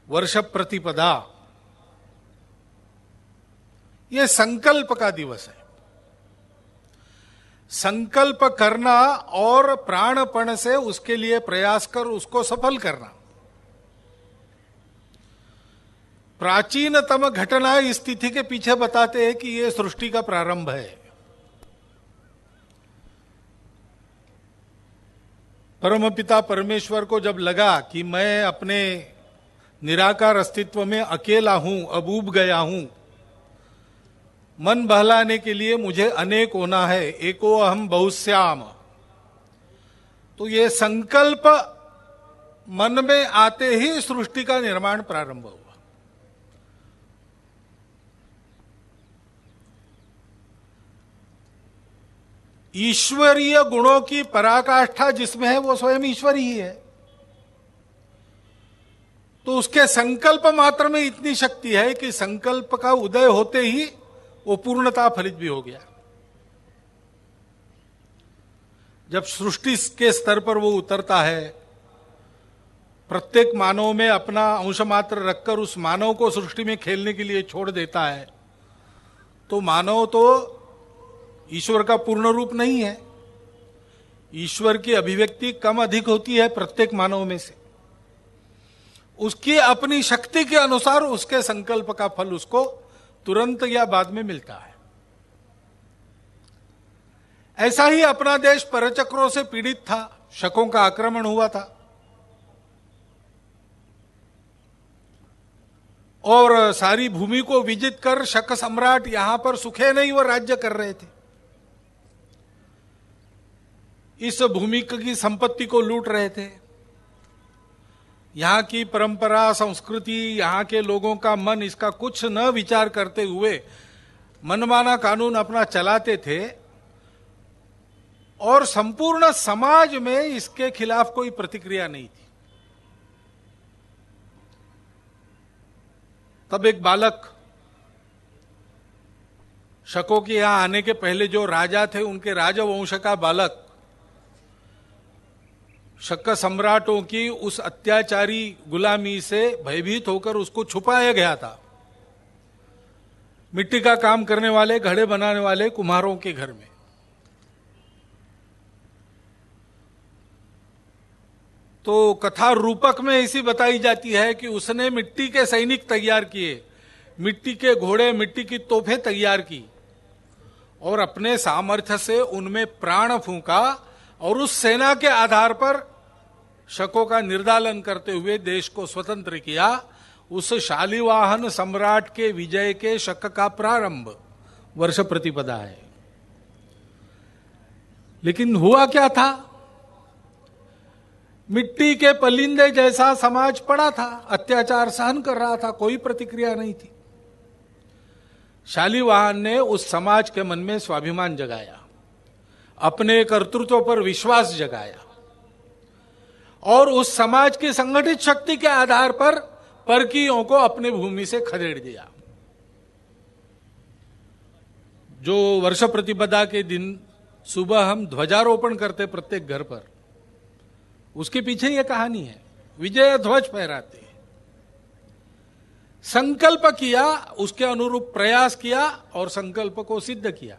वर्ष प्रतिपदा, ये संकल्प का दिवस है। संकल्प करना और प्राणपण से उसके लिए प्रयास कर उसको सफल करना। प्राचीनतम घटना इस तिथि के पीछे बताते हैं कि यह सृष्टि का प्रारंभ है। परमपिता परमेश्वर को जब लगा कि मैं अपने निराकार अस्तित्व में अकेला हूं, अब ऊब गया हूं, मन बहलाने के लिए मुझे अनेक होना है, एको अहम बहुश्याम, तो ये संकल्प मन में आते ही सृष्टि का निर्माण प्रारंभ हुआ। ईश्वरीय गुणों की पराकाष्ठा जिसमें है वो स्वयं ईश्वर ही है, तो उसके संकल्प मात्र में इतनी शक्ति है कि संकल्प का उदय होते ही वो पूर्णता फलित भी हो गया। जब सृष्टि के स्तर पर वो उतरता है, प्रत्येक मानव में अपना अंश मात्र रखकर उस मानव को सृष्टि में खेलने के लिए छोड़ देता है, तो मानव तो ईश्वर का पूर्ण रूप नहीं है। ईश्वर की अभिव्यक्ति कम अधिक होती है प्रत्येक मानव में से। उसकी अपनी शक्ति के अनुसार उसके संकल्प का फल उसको तुरंत या बाद में मिलता है। ऐसा ही अपना देश परचक्रों से पीड़ित था, शकों का आक्रमण हुआ था और सारी भूमि को विजित कर शक सम्राट यहां पर सुखे नहीं वो राज्य कर रहे थे। इस भूमि की संपत्ति को लूट रहे थे। यहां की परंपरा, संस्कृति, यहां के लोगों का मन इसका कुछ न विचार करते हुए मनमाना कानून अपना चलाते थे और संपूर्ण समाज में इसके खिलाफ कोई प्रतिक्रिया नहीं थी। तब एक बालक, शकों के यहां आने के पहले जो राजा थे उनके राजवंश का बालक, शक सम्राटों की उस अत्याचारी गुलामी से भयभीत होकर उसको छुपाया गया था मिट्टी का काम करने वाले, घड़े बनाने वाले कुम्हारों के घर में। तो कथा रूपक में ऐसी बताई जाती है कि उसने मिट्टी के सैनिक तैयार किए, मिट्टी के घोड़े, मिट्टी की तोपें तैयार की और अपने सामर्थ्य से उनमें प्राण फूंका और उस सेना के आधार पर शकों का निर्दालन करते हुए देश को स्वतंत्र किया। उस शालिवाहन सम्राट के विजय के शक का प्रारंभ वर्ष प्रतिपदा है। लेकिन हुआ क्या था? मिट्टी के पलिंदे जैसा समाज पड़ा था, अत्याचार सहन कर रहा था, कोई प्रतिक्रिया नहीं थी। शालिवाहन ने उस समाज के मन में स्वाभिमान जगाया, अपने कर्तृत्व पर विश्वास जगाया और उस समाज की संगठित शक्ति के आधार पर परकीयों को अपने भूमि से खदेड़ दिया। जो वर्ष प्रतिपदा के दिन सुबह हम ध्वजारोपण करते प्रत्येक घर पर, उसके पीछे यह कहानी है। विजय ध्वज फहराते, संकल्प किया, उसके अनुरूप प्रयास किया और संकल्प को सिद्ध किया।